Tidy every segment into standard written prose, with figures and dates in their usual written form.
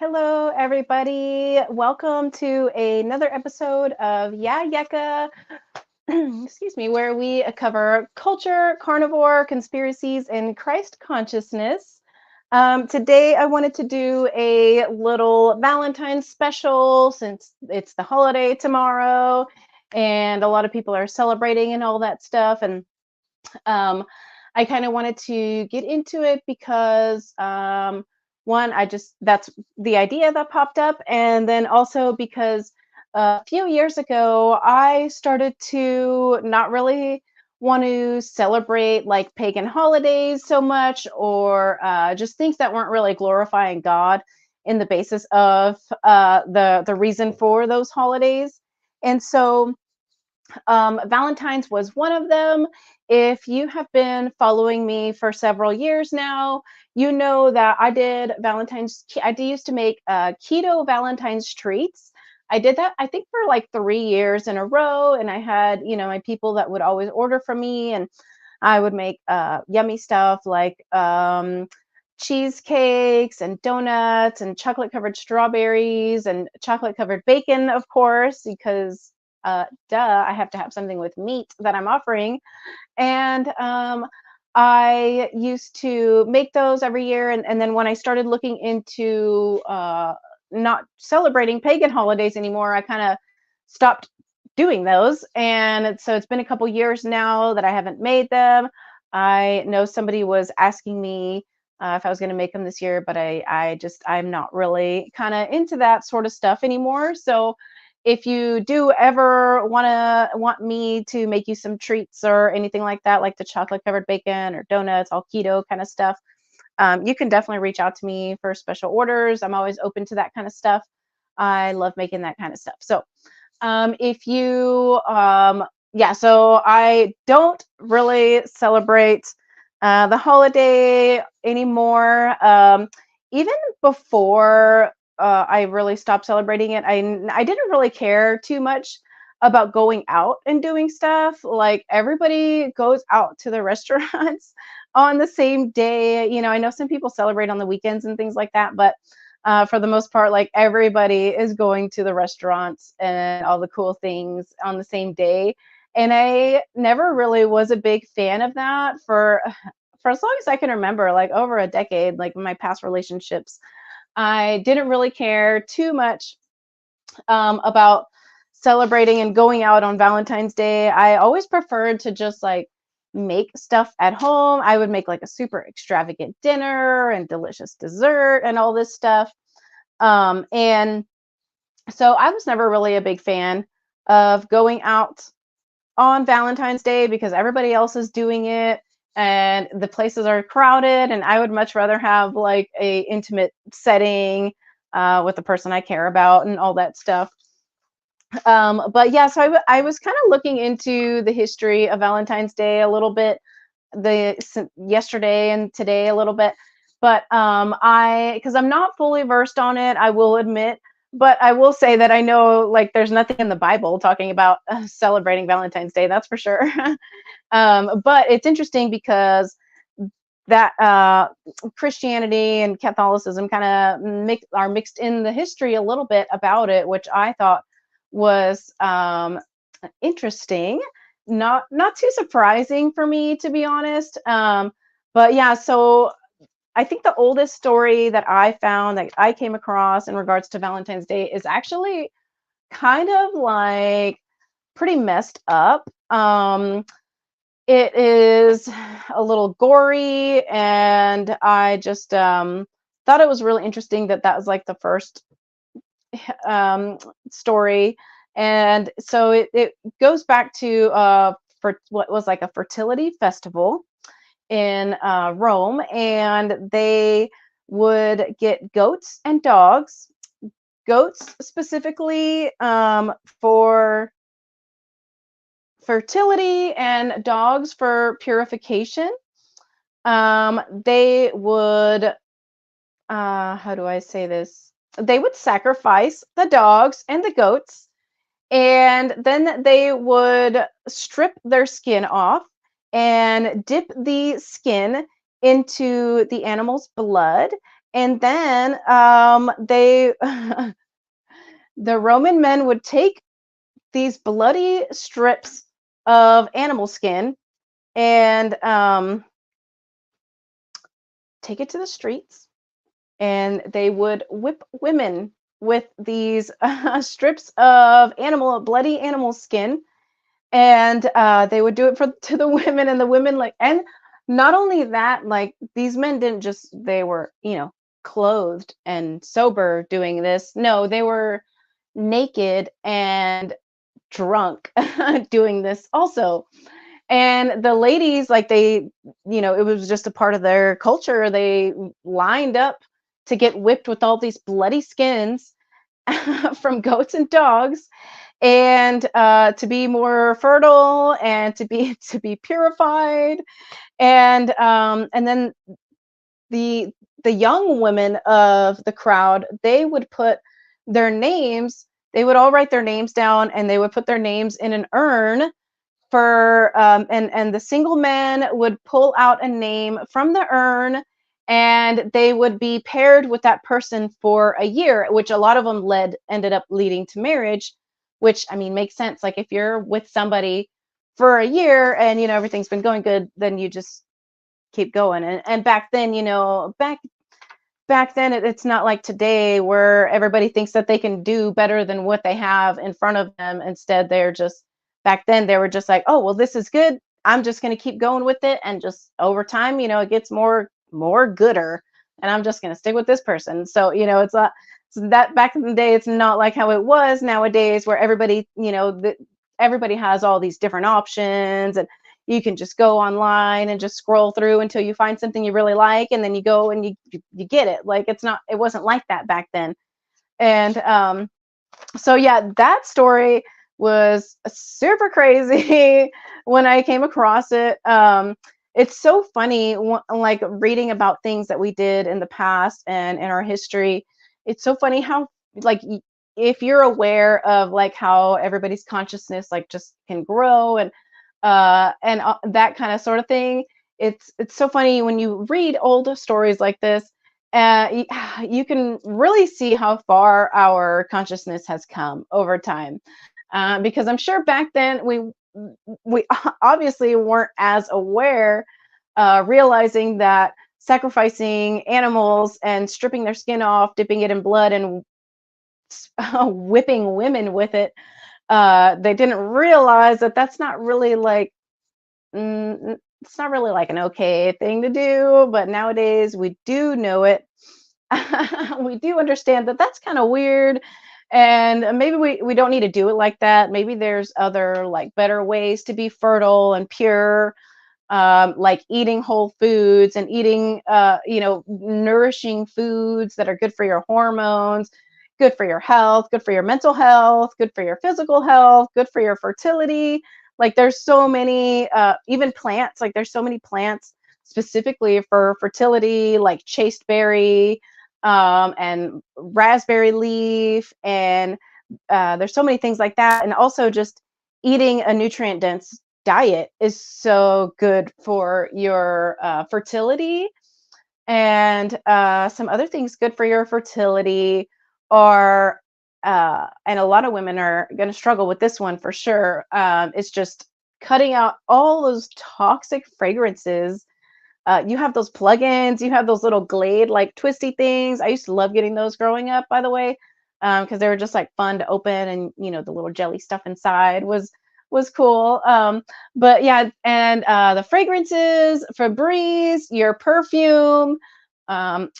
Hello, everybody. Welcome to another episode of Yeah Yeka, excuse me, where we cover culture, carnivore, conspiracies, and Christ consciousness. Today, I wanted to do a little Valentine special since it's the holiday tomorrow, and a lot of people are celebrating and all that stuff. And I kind of wanted to get into it because one, that's the idea that popped up, and then also because a few years ago I started to not really want to celebrate like pagan holidays so much, or just things that weren't really glorifying God in the basis of the reason for those holidays. And so Valentine's was one of them. If you have been following me for several years now, you know that I used to make keto Valentine's treats. I did that, I think, for like 3 years in a row. And I had, my people that would always order from me. And I would make yummy stuff like cheesecakes and donuts and chocolate covered strawberries and chocolate covered bacon, of course, because I have to have something with meat that I'm offering. And I used to make those every year. And then when I started looking into not celebrating pagan holidays anymore, I kind of stopped doing those. And so it's been a couple years now that I haven't made them. I know somebody was asking me if I was going to make them this year, but I'm not really kind of into that sort of stuff anymore. So if you do ever want me to make you some treats or anything like that, like the chocolate covered bacon or donuts, all keto kind of stuff, you can definitely reach out to me for special orders. I'm always open to that kind of stuff. I love making that kind of stuff. So if you, so I don't really celebrate the holiday anymore. Even before I really stopped celebrating it, I didn't really care too much about going out and doing stuff. Like everybody goes out to the restaurants on the same day. I know some people celebrate on the weekends and things like that, but for the most part, like everybody is going to the restaurants and all the cool things on the same day. And I never really was a big fan of that for as long as I can remember, like over a decade, like in my past relationships. I didn't really care too much about celebrating and going out on Valentine's Day. I always preferred to just like make stuff at home. I would make like a super extravagant dinner and delicious dessert and all this stuff. And So I was never really a big fan of going out on Valentine's Day because everybody else is doing it and the places are crowded, and I would much rather have like a intimate setting with the person I care about and all that stuff. But yeah, so I was kind of looking into the history of Valentine's Day a little bit, yesterday and today a little bit, but because I'm not fully versed on it, I will admit, but I will say that I know like there's nothing in the Bible talking about celebrating Valentine's Day, that's for sure. But it's interesting because that Christianity and Catholicism kind of are mixed in the history a little bit about it, which I thought was interesting. Not too surprising for me, to be honest. But yeah, so I think the oldest story that I found that I came across in regards to Valentine's Day is actually kind of like pretty messed up. It is a little gory, and I just thought it was really interesting that that was like the first um, story. And so it goes back to for what was like a fertility festival in Rome, and they would get goats and dogs, goats specifically for fertility and dogs for purification. They would, how do I say this? They would sacrifice the dogs and the goats, and then they would strip their skin off and dip the skin into the animal's blood. And then they, the Roman men would take these bloody strips of animal skin and take it to the streets, and they would whip women with these strips of bloody animal skin, and they would do it for to the women, and the women like, and not only that, like these men didn't just, they were, clothed and sober doing this. No, they were naked and drunk doing this also. And the ladies, like they, it was just a part of their culture. They lined up to get whipped with all these bloody skins from goats and dogs, and to be more fertile and to be to be purified. And then the the young women of the crowd, they would put their names, they would all write their names down, and they would put their names in an urn for and the single men would pull out a name from the urn, and they would be paired with that person for a year, which a lot of them ended up leading to marriage, which I mean makes sense. Like if you're with somebody for a year and everything's been going good, then you just keep going. And back then, back then it's not like today where everybody thinks that they can do better than what they have in front of them. Instead, they're just, back then they were just like, oh well, this is good, I'm just going to keep going with it, and just over time, it gets more gooder, and I'm just going to stick with this person. So it's not, so that back in the day, it's not like how it was nowadays where everybody, everybody has all these different options, and you can just go online and just scroll through until you find something you really like, and then you go and you get it. Like it wasn't like that back then. And so yeah, that story was super crazy when I came across it. It's so funny, like reading about things that we did in the past and in our history. It's so funny how, like, if you're aware of like how everybody's consciousness like just can grow, and that kind of sort of thing. It's so funny when you read old stories like this. You can really see how far our consciousness has come over time. Because I'm sure back then we obviously weren't as aware, realizing that sacrificing animals and stripping their skin off, dipping it in blood, and whipping women with it. They didn't realize that that's not really like, it's not really like an okay thing to do, but nowadays we do know it. We do understand that that's kind of weird, And maybe we don't need to do it like that. Maybe there's other like better ways to be fertile and pure, like eating whole foods and eating, nourishing foods that are good for your hormones, good for your health, good for your mental health, good for your physical health, good for your fertility. Like there's so many, even plants, like there's so many plants specifically for fertility, like chasteberry, and raspberry leaf, and there's so many things like that. And also just eating a nutrient dense diet is so good for your fertility. And some other things good for your fertility are, and a lot of women are going to struggle with this one for sure. It's just cutting out all those toxic fragrances. You have those plugins, you have those little Glade like twisty things. I used to love getting those growing up, by the way, because they were just like fun to open, and the little jelly stuff inside was cool. But yeah, and the fragrances, Febreze, your perfume,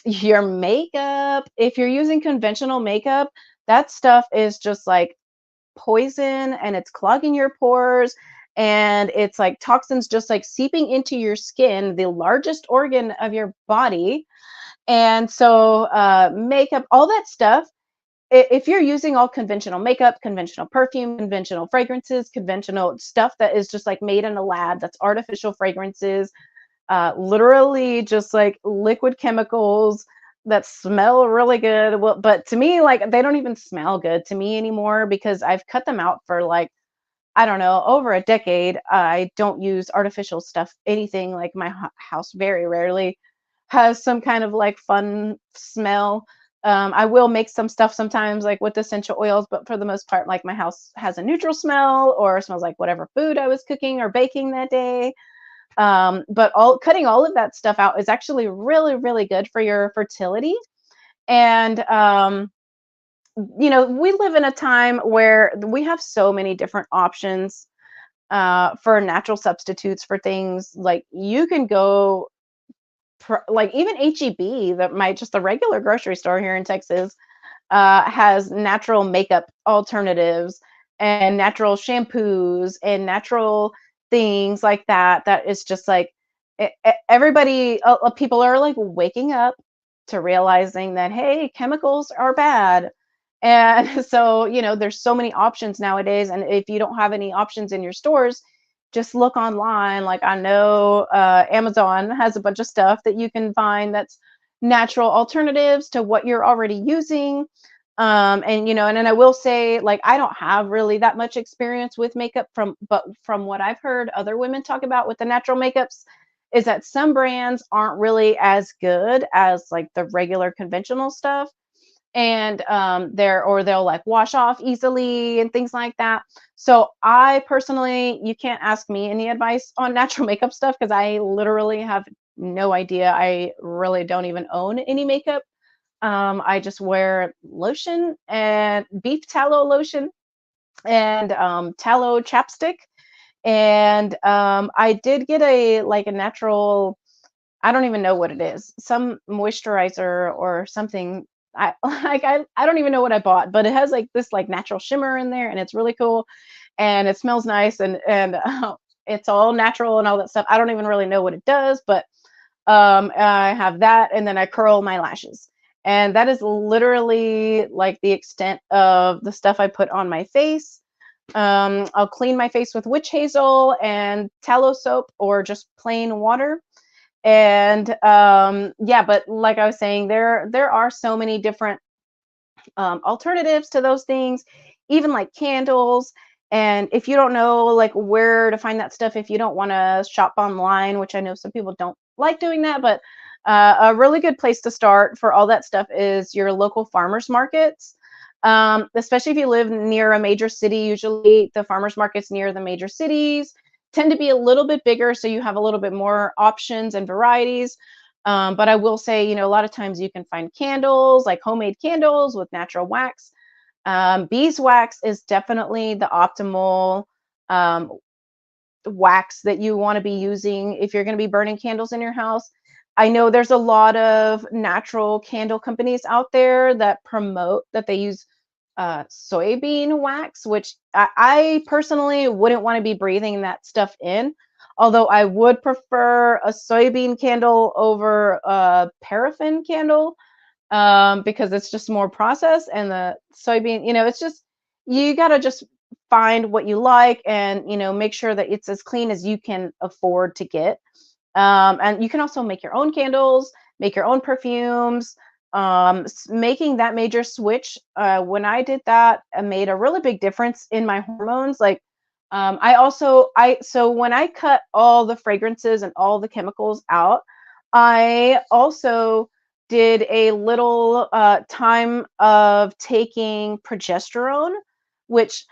your makeup. If you're using conventional makeup, that stuff is just like poison, and it's clogging your pores, and it's like toxins just like seeping into your skin, the largest organ of your body. And so makeup, all that stuff, if you're using all conventional makeup, conventional perfume, conventional fragrances, conventional stuff that is just like made in a lab, that's artificial fragrances, literally just like liquid chemicals that smell really good. Well, but to me, like they don't even smell good to me anymore because I've cut them out for like, I don't know, over a decade. I don't use artificial stuff, anything. Like my house very rarely has some kind of like fun smell. I will make some stuff sometimes, like with essential oils, but for the most part, like my house has a neutral smell or smells like whatever food I was cooking or baking that day. But all cutting all of that stuff out is actually really, really good for your fertility. And we live in a time where we have so many different options for natural substitutes for things. Like you can go, like even HEB, that might just the regular grocery store here in Texas, has natural makeup alternatives and natural shampoos and natural things like that. That is just like everybody, people are like waking up to realizing that, hey, chemicals are bad. And so, there's so many options nowadays. And if you don't have any options in your stores, just look online. Like I know Amazon has a bunch of stuff that you can find that's natural alternatives to what you're already using. And then I will say, like, I don't have really that much experience with makeup, but from what I've heard other women talk about with the natural makeups, is that some brands aren't really as good as like the regular conventional stuff. And they'll like wash off easily and things like that. So I personally, you can't ask me any advice on natural makeup stuff because I literally have no idea. I really don't even own any makeup. I just wear lotion and beef tallow lotion and tallow chapstick. And I did get a natural, I don't even know what it is, some moisturizer or something. I don't even know what I bought, but it has like this like natural shimmer in there, and it's really cool, and it smells nice, and it's all natural and all that stuff. I don't even really know what it does, but I have that, and then I curl my lashes. And that is literally like the extent of the stuff I put on my face. I'll clean my face with witch hazel and tallow soap or just plain water. And yeah, but like I was saying, there are so many different alternatives to those things, even like candles. And if you don't know like where to find that stuff, if you don't want to shop online, which I know some people don't like doing that, but a really good place to start for all that stuff is your local farmers markets. Especially if you live near a major city, usually the farmers markets near the major cities tend to be a little bit bigger, so you have a little bit more options and varieties. But I will say, a lot of times you can find candles, like homemade candles with natural wax. Beeswax is definitely the optimal wax that you want to be using if you're going to be burning candles in your house. I know there's a lot of natural candle companies out there that promote that they use soybean wax, which I personally wouldn't want to be breathing that stuff in. Although I would prefer a soybean candle over a paraffin candle, because it's just more processed, and the soybean, it's just, you got to just find what you like, and make sure that it's as clean as you can afford to get. And you can also make your own candles, make your own perfumes. Making that major switch, when I did that, made a really big difference in my hormones. Like, so when I cut all the fragrances and all the chemicals out, I also did a little time of taking progesterone, which,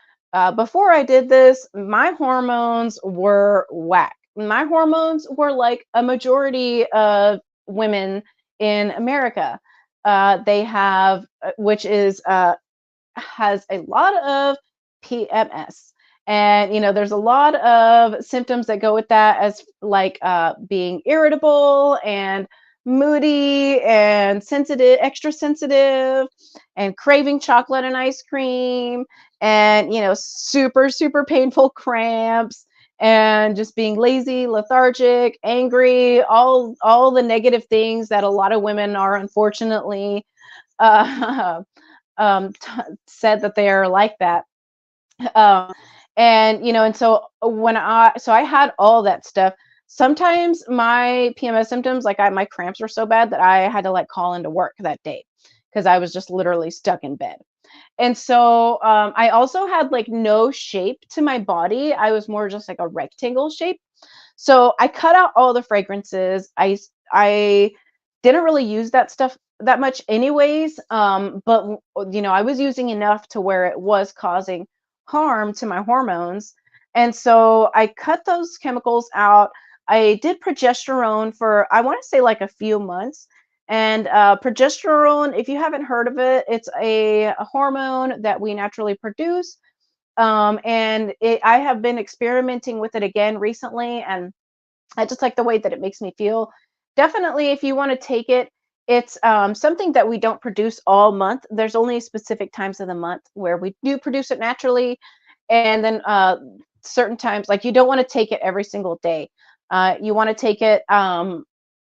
before I did this, my hormones were whack. My hormones were like a majority of women in America. They have, which is has a lot of PMS. And there's a lot of symptoms that go with that, as like being irritable and moody and sensitive, extra sensitive, and craving chocolate and ice cream, and super super painful cramps, and just being lazy, lethargic, angry, all the negative things that a lot of women are, unfortunately, uh, said that they are like that. Um, and so I had all that stuff. Sometimes my PMS symptoms, like my cramps were so bad that I had to like call into work that day because I was just literally stuck in bed. And so I also had like no shape to my body. I was more just like a rectangle shape. So I cut out all the fragrances. I didn't really use that stuff that much anyways. But I was using enough to where it was causing harm to my hormones. And so I cut those chemicals out. I did progesterone for, I want to say, like a few months. And progesterone, if you haven't heard of it, it's a hormone that we naturally produce. And I have been experimenting with it again recently, and I just like the way that it makes me feel. Definitely, if you want to take it, it's something that we don't produce all month. There's only specific times of the month where we do produce it naturally, and then certain times, like, you don't want to take it every single day. You want to take it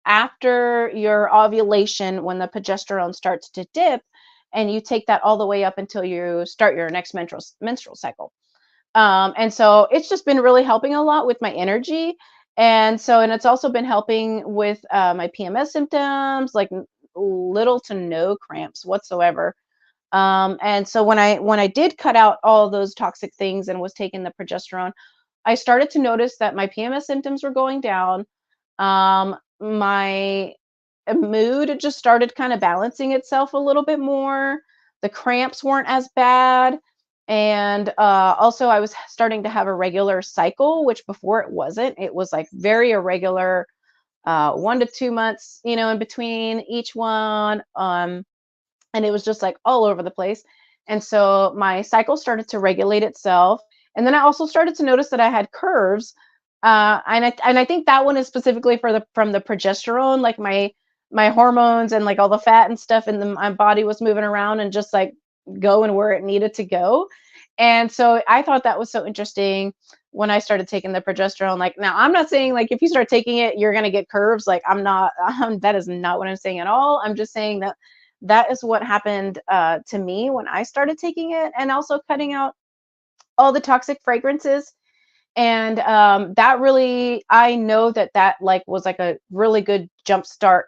after your ovulation, when the progesterone starts to dip, and you take that all the way up until you start your next menstrual cycle. And so it's just been really helping a lot with my energy. And it's also been helping with my PMS symptoms, like little to no cramps whatsoever. And so when I did cut out all those toxic things and was taking the progesterone, I started to notice that my PMS symptoms were going down. My mood just started kind of balancing itself a little bit more. The cramps weren't as bad. And also, I was starting to have a regular cycle, which before it wasn't. It was like very irregular, 1 to 2 months, in between each one. And it was just like all over the place. And so my cycle started to regulate itself. And then I also started to notice that I had curves. And I think that one is specifically from the progesterone, like my hormones and like all the fat and stuff in my body was moving around and just like going where it needed to go. And so I thought that was so interesting when I started taking the progesterone. Like, now I'm not saying like if you start taking it, you're going to get curves. Like, I'm not, that is not what I'm saying at all. I'm just saying that that is what happened to me when I started taking it, and also cutting out all the toxic fragrances. And that really, I know that that like was like a really good jump start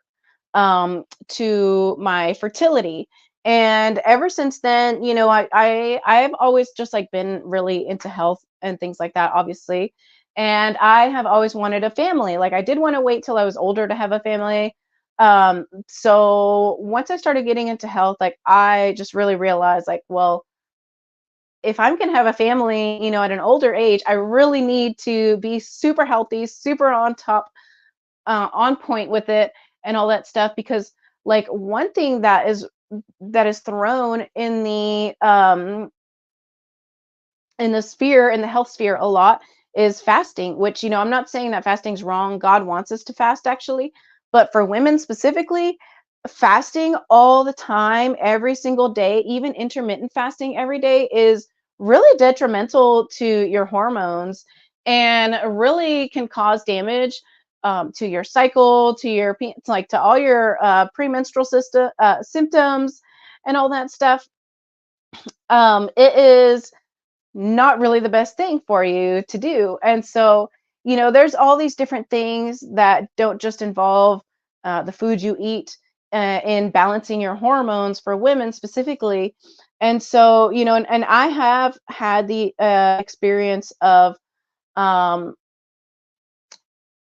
to my fertility. And ever since then, I've always just like been really into health and things like that, obviously. And I have always wanted a family. Like, I did want to wait till I was older to have a family. So once I started getting into health, like, I just really realized, like, well, if I'm gonna have a family, at an older age, I really need to be super healthy, super on top, on point with it, and all that stuff. Because, like, one thing that is thrown in the sphere, in the health sphere, a lot, is fasting. Which, I'm not saying that fasting's wrong. God wants us to fast, actually, but for women specifically, fasting all the time, every single day, even intermittent fasting every day is really detrimental to your hormones and really can cause damage to your cycle, to your like to all your premenstrual system symptoms and all that stuff. It is not really the best thing for you to do. And so, there's all these different things that don't just involve the food you eat in balancing your hormones for women specifically. And so, and I have had the experience of um,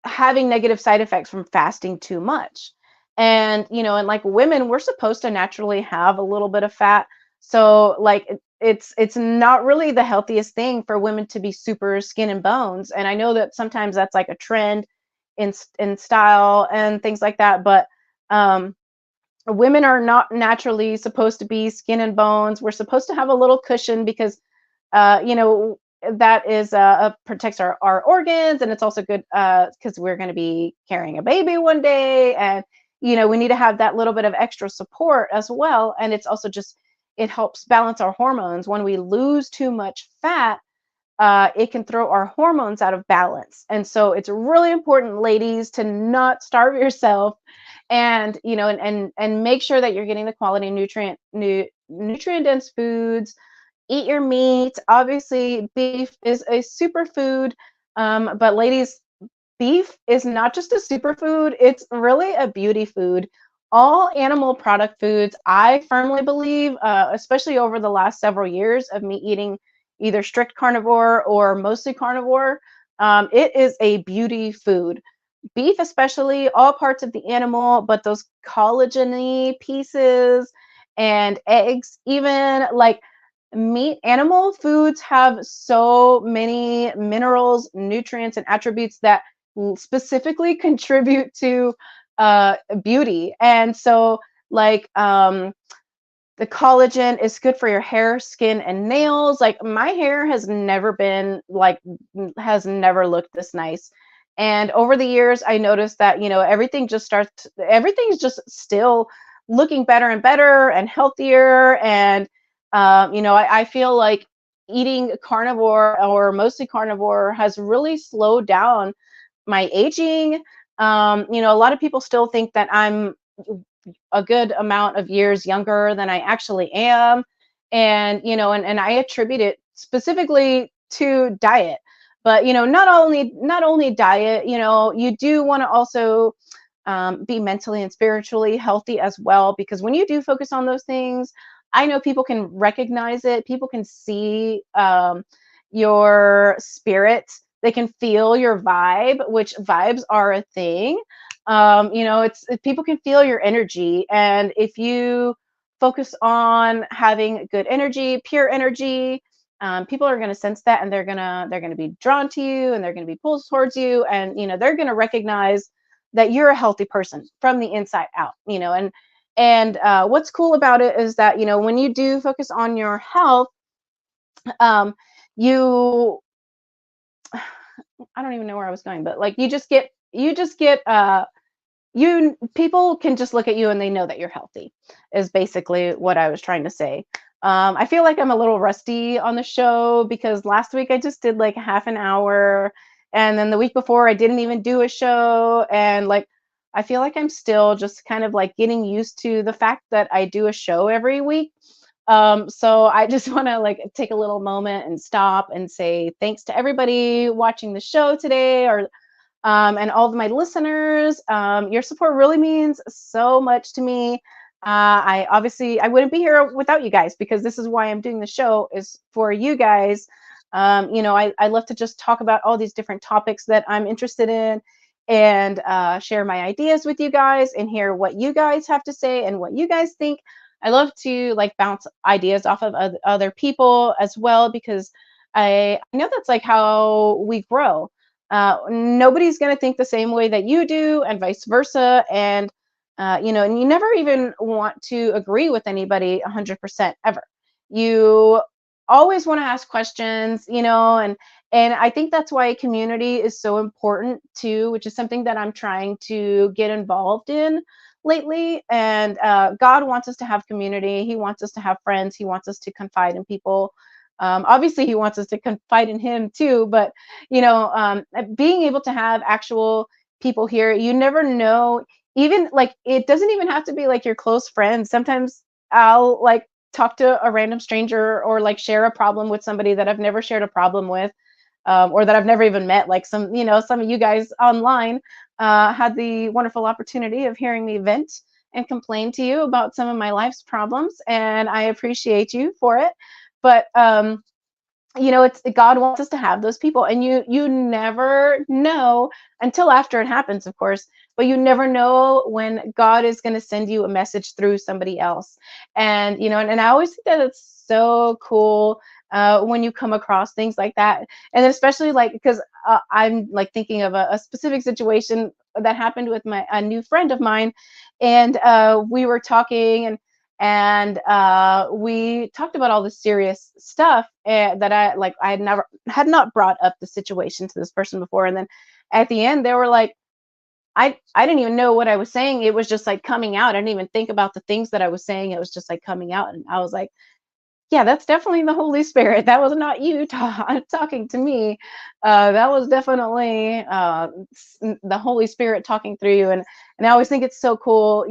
having negative side effects from fasting too much. And, and like women, we're supposed to naturally have a little bit of fat. So like it's not really the healthiest thing for women to be super skin and bones. And I know that sometimes that's like a trend in style and things like that, but um women are not naturally supposed to be skin and bones. We're supposed to have a little cushion because uh, you know, that is protects our organs, and it's also good because we're going to be carrying a baby one day, and we need to have that little bit of extra support as well. And it's also just it helps balance our hormones. When we lose too much fat, it can throw our hormones out of balance. And so it's really important, ladies, to not starve yourself, and and make sure that you're getting the quality nutrient dense foods. Eat your meat. Obviously, beef is a superfood, but ladies, beef is not just a superfood, it's really a beauty food. All animal product foods, I firmly believe, especially over the last several years of me eating either strict carnivore or mostly carnivore, it is a beauty food. Beef, especially, all parts of the animal, but those collagen-y pieces and eggs, even like meat, animal foods have so many minerals, nutrients, and attributes that specifically contribute to beauty. And so, like, the collagen is good for your hair, skin, and nails. Like, my hair has never been like, has never looked this nice. And over the years, I noticed that, everything's just still looking better and better and healthier. And, I feel like eating carnivore or mostly carnivore has really slowed down my aging. A lot of people still think that I'm a good amount of years younger than I actually am. And, and I attribute it specifically to diet. But, not only diet, you do want to also be mentally and spiritually healthy as well. Because when you do focus on those things, I know people can recognize it. People can see your spirit. They can feel your vibe, which vibes are a thing. People can feel your energy, and if you focus on having good energy, pure energy, people are going to sense that, and they're gonna be drawn to you, and they're going to be pulled towards you, and they're going to recognize that you're a healthy person from the inside out. And what's cool about it is that when you do focus on your health, um, you I don't even know where I was going, but like you people can just look at you and they know that you're healthy, is basically what I was trying to say. I feel like I'm a little rusty on the show because last week I just did like half an hour, and then the week before I didn't even do a show, and like I feel like I'm still just kind of like getting used to the fact that I do a show every week. So I just want to like take a little moment and stop and say thanks to everybody watching the show today, or and all of my listeners. Your support really means so much to me. I wouldn't be here without you guys, because this is why I'm doing the show, is for you guys. I love to just talk about all these different topics that I'm interested in, and share my ideas with you guys and hear what you guys have to say and what you guys think. I love to like bounce ideas off of other people as well, because I know that's like how we grow. Nobody's going to think the same way that you do, and vice versa. And and you never even want to agree with anybody 100% ever. You always want to ask questions, and I think that's why community is so important too, which is something that I'm trying to get involved in. lately. And God wants us to have community. He wants us to have friends. He wants us to confide in people. Obviously, he wants us to confide in him too. But being able to have actual people here, you never know. Even like it doesn't even have to be like your close friends. Sometimes I'll like talk to a random stranger or like share a problem with somebody that I've never shared a problem with, or that I've never even met. Like some of you guys online had the wonderful opportunity of hearing me vent and complain to you about some of my life's problems, and I appreciate you for it. But it's God wants us to have those people, and you never know until after it happens, of course, but you never know when God is going to send you a message through somebody else. And and I always think that it's so cool when you come across things like that, and especially like because I'm like thinking of a specific situation that happened with a new friend of mine, and we were talking, and we talked about all the serious stuff that I had not brought up the situation to this person before. And then at the end they were like, I didn't even know what I was saying. It was just like coming out. I didn't even think about the things that I was saying. It was just like coming out. And I was like, yeah, that's definitely the Holy Spirit. That was not you talking to me. That was definitely the Holy Spirit talking through you. And I always think it's so cool,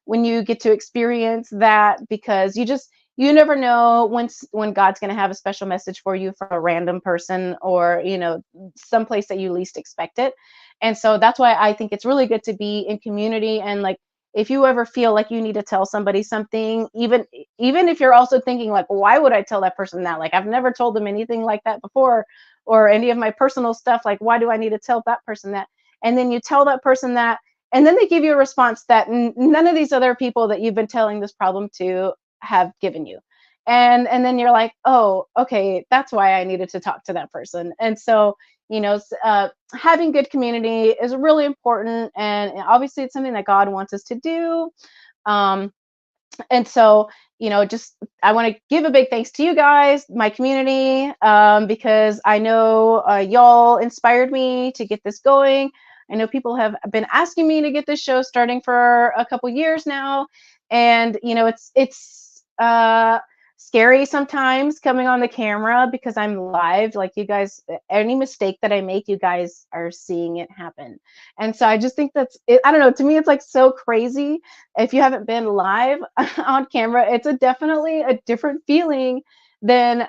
when you get to experience that, because you never know when God's going to have a special message for you from a random person, or someplace that you least expect it. And so that's why I think it's really good to be in community. And like, if you ever feel like you need to tell somebody something, even if you're also thinking like, why would I tell that person that? Like, I've never told them anything like that before, or any of my personal stuff. Like, why do I need to tell that person that? And then you tell that person that, and then they give you a response that none of these other people that you've been telling this problem to have given you. And then you're like, oh, okay, that's why I needed to talk to that person. And so having good community is really important, and obviously it's something that God wants us to do. Um, and so just I want to give a big thanks to you guys, my community, because I know y'all inspired me to get this going. I know people have been asking me to get this show starting for a couple years now, and it's scary sometimes coming on the camera because I'm live. Like, you guys, any mistake that I make, you guys are seeing it happen. And so I just think that's it. I don't know, to me it's like so crazy. If you haven't been live on camera, it's definitely a different feeling than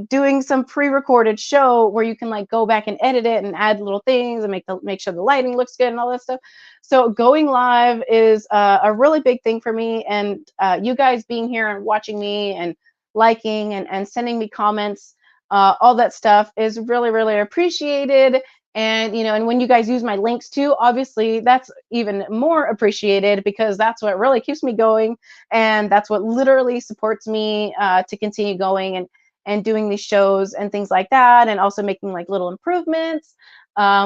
doing some pre-recorded show where you can like go back and edit it and add little things and make sure the lighting looks good and all that stuff. So going live is a really big thing for me, and you guys being here and watching me and liking and sending me comments, all that stuff is really, really appreciated. And and when you guys use my links too, obviously that's even more appreciated, because that's what really keeps me going, and that's what literally supports me to continue going and doing these shows and things like that, and also making like little improvements,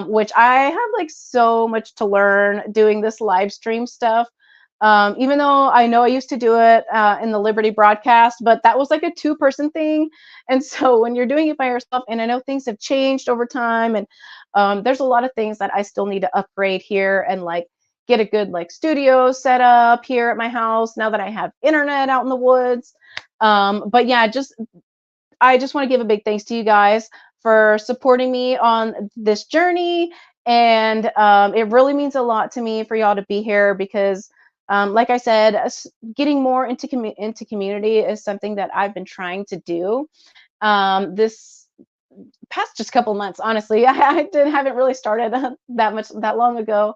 which I have like so much to learn doing this live stream stuff. Even though I know I used to do it in the Liberty broadcast, but that was like a 2-person thing. And so when you're doing it by yourself, and I know things have changed over time, and there's a lot of things that I still need to upgrade here, and like get a good like studio set up here at my house now that I have internet out in the woods. But yeah, I just want to give a big thanks to you guys for supporting me on this journey. And it really means a lot to me for y'all to be here, because like I said, getting more into community is something that I've been trying to do this past just couple months. Honestly, I haven't really started that long ago.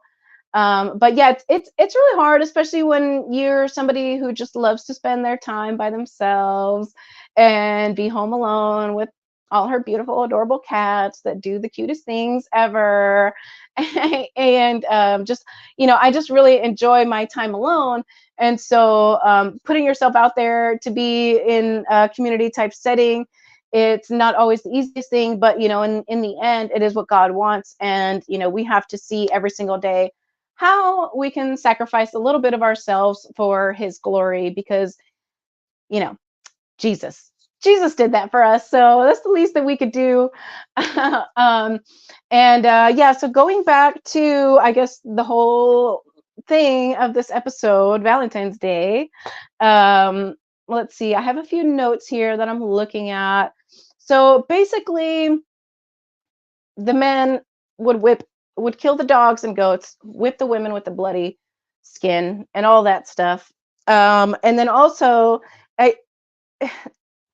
But yeah, it's really hard, especially when you're somebody who just loves to spend their time by themselves and be home alone with all her beautiful, adorable cats that do the cutest things ever. And I just really enjoy my time alone. And so putting yourself out there to be in a community type setting, it's not always the easiest thing, but in the end, it is what God wants. And we have to see every single day how we can sacrifice a little bit of ourselves for his glory, because Jesus did that for us, so that's the least that we could do. Yeah, so going back to, I guess, the whole thing of this episode, Valentine's Day. Um, let's see. I have a few notes here that I'm looking at. So basically, the men would kill the dogs and goats, whip the women with the bloody skin and all that stuff. And then also, I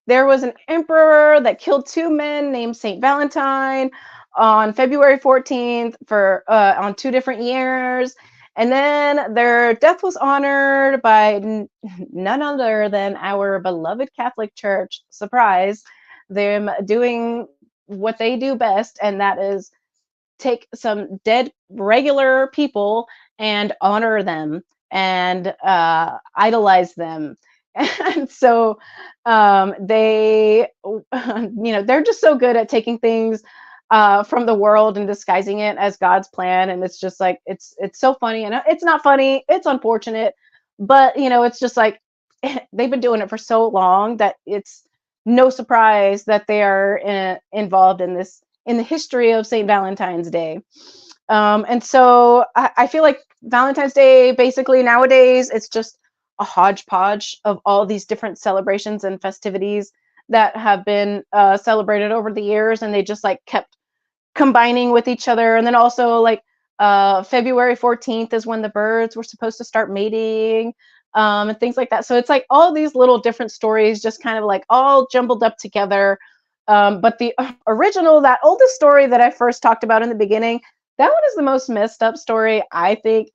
there was an emperor that killed two men named Saint Valentine on February 14th for on two different years. And then their death was honored by none other than our beloved Catholic Church. Surprise, them doing what they do best, and that is take some dead regular people and honor them and idolize them. And so they, they're just so good at taking things from the world and disguising it as God's plan. And it's just like, it's so funny. And it's not funny, it's unfortunate. But, it's just like they've been doing it for so long that it's no surprise that they are involved in this in the history of St. Valentine's Day. And so I feel like Valentine's Day, basically nowadays, it's just a hodgepodge of all these different celebrations and festivities that have been celebrated over the years, and they just like kept combining with each other. And then also like February 14th is when the birds were supposed to start mating, and things like that. So it's like all these little different stories just kind of like all jumbled up together. But the original, that oldest story that I first talked about in the beginning, that one is the most messed up story, I think.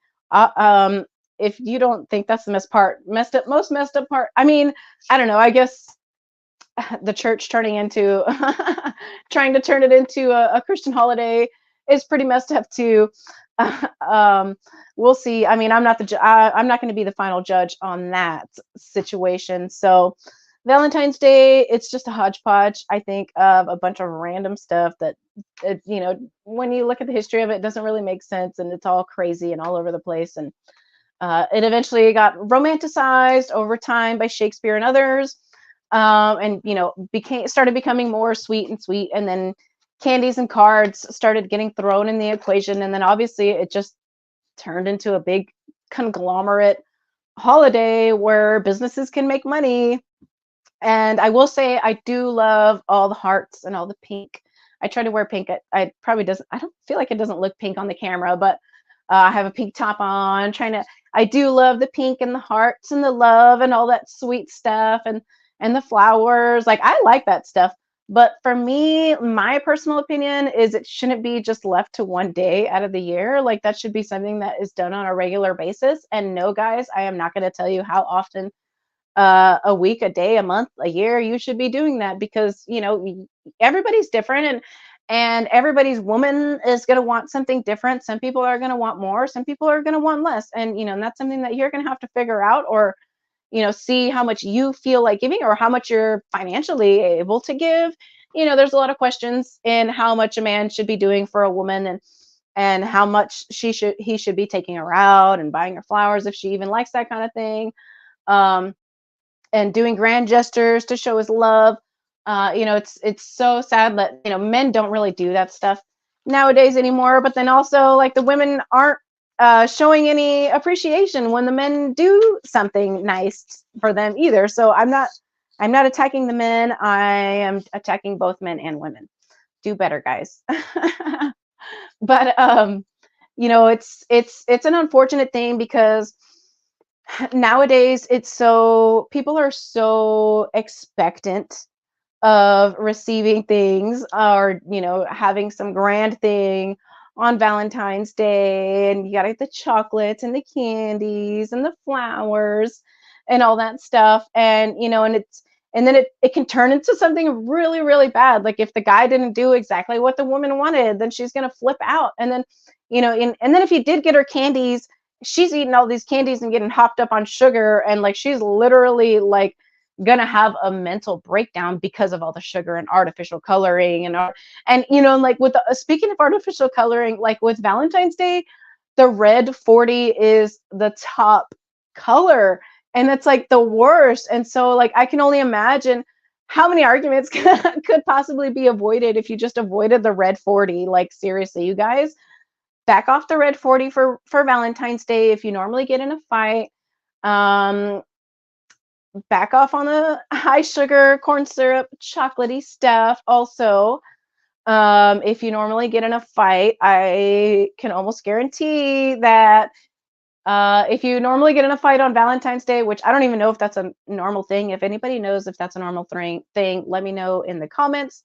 If you don't think that's the most messed up part, I mean, I don't know. I guess the church turning into trying to turn it into a Christian holiday is pretty messed up too. We'll see. I mean, I'm not I'm not going to be the final judge on that situation. So Valentine's Day, it's just a hodgepodge, I think, of a bunch of random stuff that, when you look at the history of it, it doesn't really make sense, and it's all crazy and all over the place. And it eventually got romanticized over time by Shakespeare and others, and started becoming more sweet, and then candies and cards started getting thrown in the equation, and then obviously it just turned into a big conglomerate holiday where businesses can make money. And I will say I do love all the hearts and all the pink. I try to wear pink. I probably doesn't. I don't feel like it doesn't look pink on the camera, but I have a pink top on. I do love the pink and the hearts and the love and all that sweet stuff and the flowers. Like I like that stuff. But for me, my personal opinion is it shouldn't be just left to one day out of the year. Like that should be something that is done on a regular basis. And no, guys, I am not going to tell you how often a week, a day, a month, a year you should be doing that, because everybody's different, and everybody's woman is going to want something different. Some people are going to want more, some people are going to want less, and and that's something that you're going to have to figure out, or see how much you feel like giving or how much you're financially able to give. There's a lot of questions in how much a man should be doing for a woman, and how much he should be taking her out and buying her flowers if she even likes that kind of thing. And doing grand gestures to show his love. It's so sad that men don't really do that stuff nowadays anymore. But then also, like, the women aren't showing any appreciation when the men do something nice for them either. So I'm not attacking the men. I am attacking both men and women. Do better, guys. But it's an unfortunate thing, because nowadays people are so expectant of receiving things, or having some grand thing on Valentine's Day, and you gotta get the chocolates and the candies and the flowers and all that stuff. And and then it can turn into something really, really bad. Like if the guy didn't do exactly what the woman wanted, then she's gonna flip out. And then and then if he did get her candies, she's eating all these candies and getting hopped up on sugar, and like she's literally like gonna have a mental breakdown because of all the sugar and artificial coloring and like with speaking of artificial coloring, like with Valentine's Day, the red 40 is the top color, and it's like the worst. And so like I can only imagine how many arguments could possibly be avoided if you just avoided the red 40. Like seriously, you guys, back off the red 40 for Valentine's Day if you normally get in a fight. Um, Back off on the high sugar, corn syrup, chocolatey stuff. Also, if you normally get in a fight, I can almost guarantee that if you normally get in a fight on Valentine's Day, which I don't even know if that's a normal thing. If anybody knows if that's a normal thing, let me know in the comments.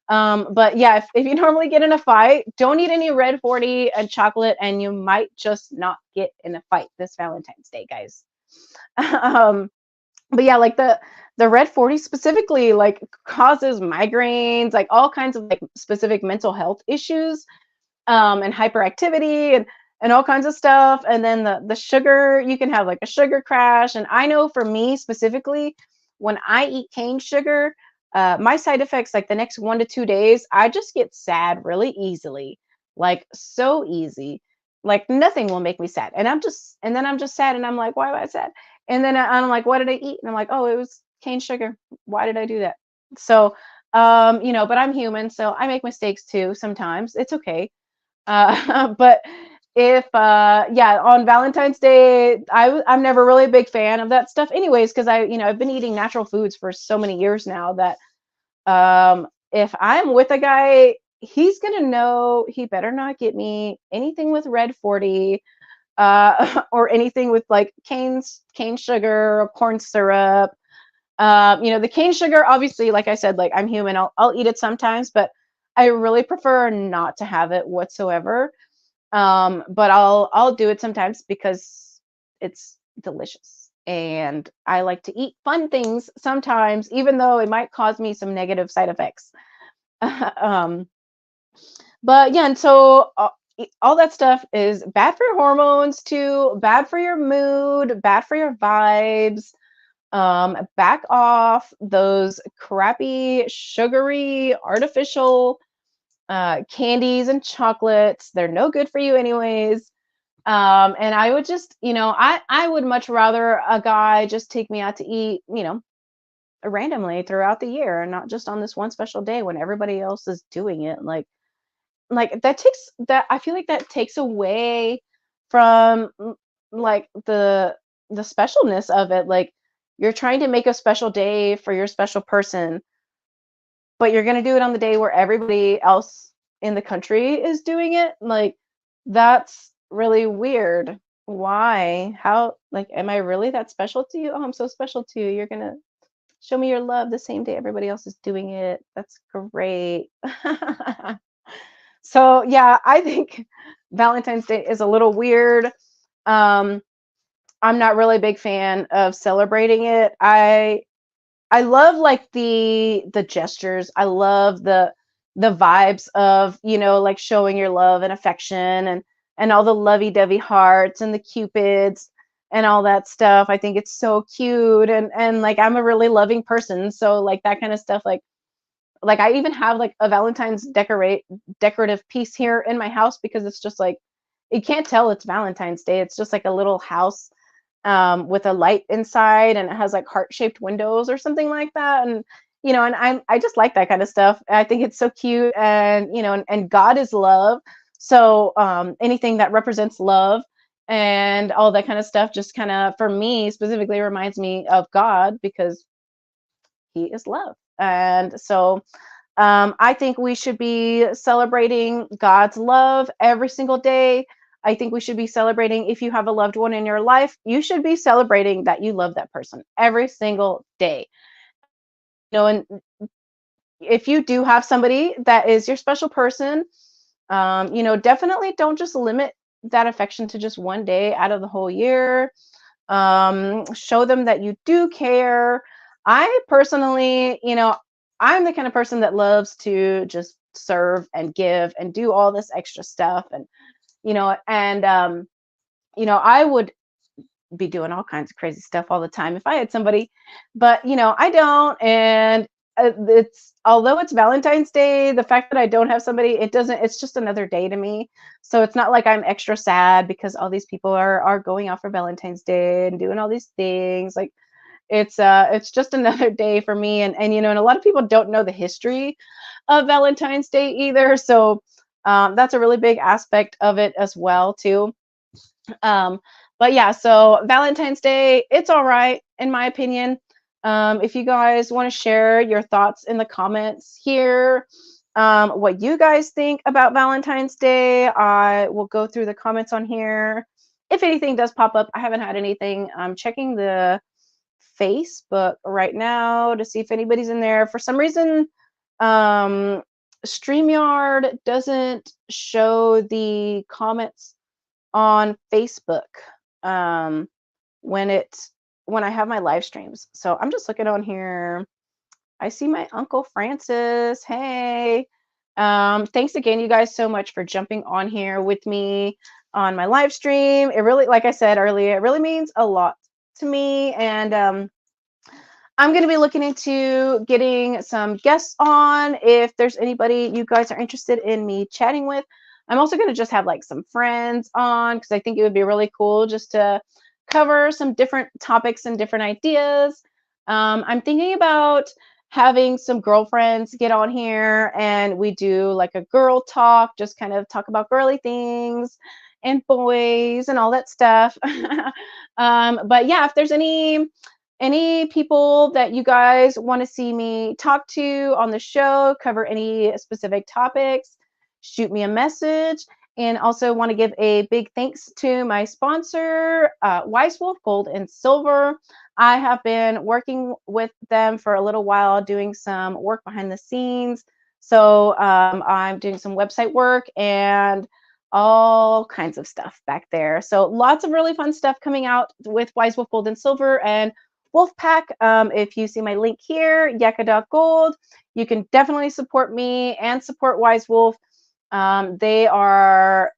But yeah, if you normally get in a fight, don't eat any red 40 and chocolate, and you might just not get in a fight this Valentine's Day, guys. um, but yeah, like the red 40 specifically like causes migraines, like all kinds of like specific mental health issues, and hyperactivity and all kinds of stuff. And then the sugar, you can have like a sugar crash. And I know for me specifically, when I eat cane sugar, my side effects, like the next 1 to 2 days, I just get sad really easily, like so easy. Like nothing will make me sad, and then I'm just sad, and I'm like, why am I sad? And then I'm like, what did I eat? And I'm like, oh, it was cane sugar. Why did I do that? So, but I'm human, so I make mistakes too sometimes. It's okay. But if yeah, on Valentine's Day, I'm never really a big fan of that stuff anyways, because I've been eating natural foods for so many years now that if I'm with a guy, he's gonna know he better not get me anything with red 40, or anything with like cane sugar or corn syrup. The cane sugar, obviously, like I said, like I'm human, I'll eat it sometimes, but I really prefer not to have it whatsoever. But I'll do it sometimes because it's delicious. And I like to eat fun things sometimes, even though it might cause me some negative side effects. um, but yeah, and so all that stuff is bad for your hormones too, bad for your mood, bad for your vibes. Back off those crappy, sugary, artificial candies and chocolates. They're no good for you anyways. And I would just, I would much rather a guy just take me out to eat, randomly throughout the year and not just on this one special day when everybody else is doing it. Like that I feel like that takes away from like the specialness of it. Like you're trying to make a special day for your special person, but you're going to do it on the day where everybody else in the country is doing it. Like that's really weird. Why? How, like, am I really that special to you? Oh, I'm so special to you. You're going to show me your love the same day everybody else is doing it. That's great. So yeah, I think Valentine's Day is a little weird. Um, I'm not really a big fan of celebrating it. I love like the gestures. I love the vibes of, like showing your love and affection and all the lovey-dovey hearts and the cupids and all that stuff. I think it's so cute, and like I'm a really loving person, so like that kind of stuff, like I even have like a Valentine's decorative piece here in my house because it's just like you can't tell it's Valentine's Day. It's just like a little house with a light inside, and it has like heart-shaped windows or something like that. And and I just like that kind of stuff. I think it's so cute, and and God is love. So anything that represents love and all that kind of stuff just kind of for me specifically reminds me of God because he is love. And so I think we should be celebrating God's love every single day. I think we should be celebrating if you have a loved one in your life, you should be celebrating that you love that person every single day. And if you do have somebody that is your special person, definitely don't just limit that affection to just one day out of the whole year. Show them that you do care. I personally, I'm the kind of person that loves to just serve and give and do all this extra stuff. And, I would be doing all kinds of crazy stuff all the time if I had somebody, but, I don't. And although it's Valentine's Day, the fact that I don't have somebody, it's just another day to me. So it's not like I'm extra sad because all these people are going out for Valentine's Day and doing all these things. Like it's just another day for me. And a lot of people don't know the history of Valentine's Day either. So That's a really big aspect of it as well too. Um, but yeah, so Valentine's Day, it's all right in my opinion. If you guys want to share your thoughts in the comments here, what you guys think about Valentine's Day, I will go through the comments on here. If anything does pop up, I haven't had anything. I'm checking the Facebook right now to see if anybody's in there. For some reason, um, StreamYard doesn't show the comments on Facebook um, when when I have my live streams. So I'm just looking on here. I see my Uncle Francis. Hey. Thanks again, you guys, so much for jumping on here with me on my live stream. It really, like I said earlier, it really means a lot to me. And I'm going to be looking into getting some guests on if there's anybody you guys are interested in me chatting with. I'm also going to just have like some friends on because I think it would be really cool just to cover some different topics and different ideas. I'm thinking about having some girlfriends get on here and we do like a girl talk, just kind of talk about girly things and boys and all that stuff. But yeah, if there's any people that you guys want to see me talk to on the show, cover any specific topics, shoot me a message. And also want to give a big thanks to my sponsor, Wise Wolf Gold and Silver. I have been working with them for a little while, doing some work behind the scenes. So I'm doing some website work and all kinds of stuff back there. So lots of really fun stuff coming out with Wise Wolf Gold and Silver and Wolfpack. If you see my link here, Yeka.gold, you can definitely support me and support Wise Wolf. They are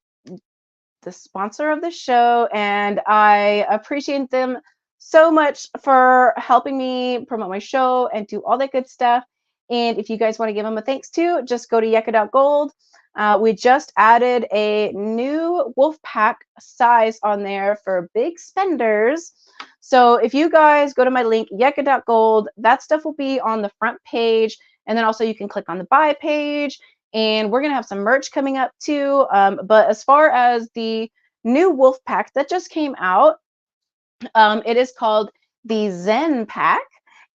the sponsor of the show, and I appreciate them so much for helping me promote my show and do all that good stuff. And if you guys want to give them a thanks too, just go to Yeka.gold. We just added a new Wolfpack size on there for big spenders. So if you guys go to my link, Yeka.gold, that stuff will be on the front page. And then also you can click on the buy page. And we're going to have some merch coming up too. But as far as the new wolf pack that just came out, it is called the Zen pack.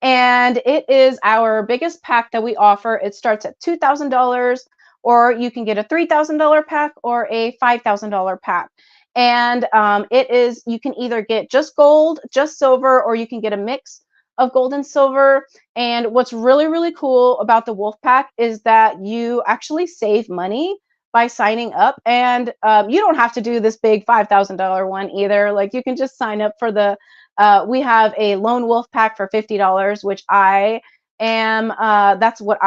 And it is our biggest pack that we offer. It starts at $2,000, or you can get a $3,000 pack or a $5,000 pack. And you can either get just gold, just silver, or you can get a mix of gold and silver. And what's really, really cool about the Wolf Pack is that you actually save money by signing up. And you don't have to do this big $5,000 one either. Like you can just sign up for we have a lone wolf pack for $50, which I am, that's what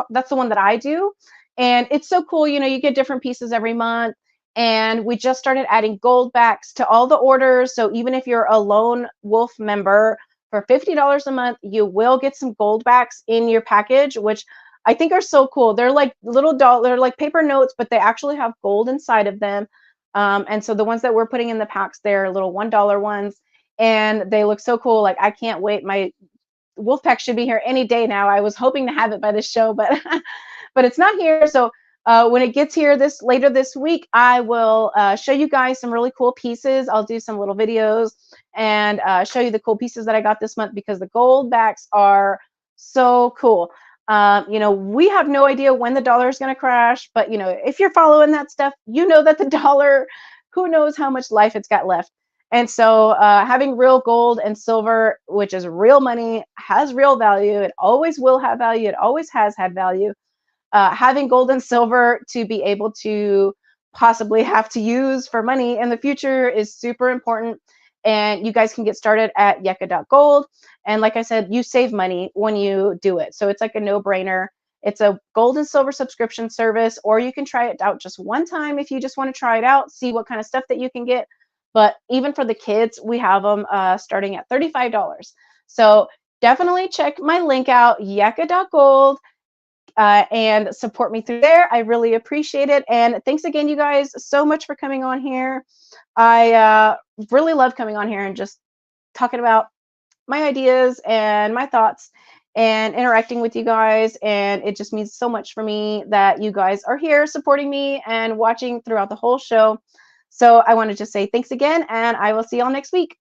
that's the one that I do. And it's so cool. You know, you get different pieces every month. And we just started adding gold backs to all the orders. So even if you're a lone wolf member, for $50 a month, you will get some gold backs in your package, which I think are so cool. They're like they're like paper notes, but they actually have gold inside of them. And so the ones that we're putting in the packs, they're little $1 ones, and they look so cool. Like I can't wait. My wolf pack should be here any day now. I was hoping to have it by the show, but but it's not here. So when it gets here later this week, I will show you guys some really cool pieces. I'll do some little videos and show you the cool pieces that I got this month because the gold backs are so cool. You know, we have no idea when the dollar is going to crash, but you know, if you're following that stuff, you know that the dollar, who knows how much life it's got left. And so having real gold and silver, which is real money, has real value. It always will have value. It always has had value. Having gold and silver to be able to possibly have to use for money in the future is super important. And you guys can get started at Yeka.gold. And like I said, you save money when you do it. So it's like a no-brainer. It's a gold and silver subscription service, or you can try it out just one time if you just want to try it out, see what kind of stuff that you can get. But even for the kids, we have them starting at $35. So definitely check my link out, Yeka.gold. And support me through there. I really appreciate it. And thanks again, you guys, so much for coming on here. I really love coming on here and just talking about my ideas and my thoughts. and interacting with you guys. And it just means so much for me that you guys are here supporting me and watching throughout the whole show. So I want to just say thanks again, and I will see y'all next week.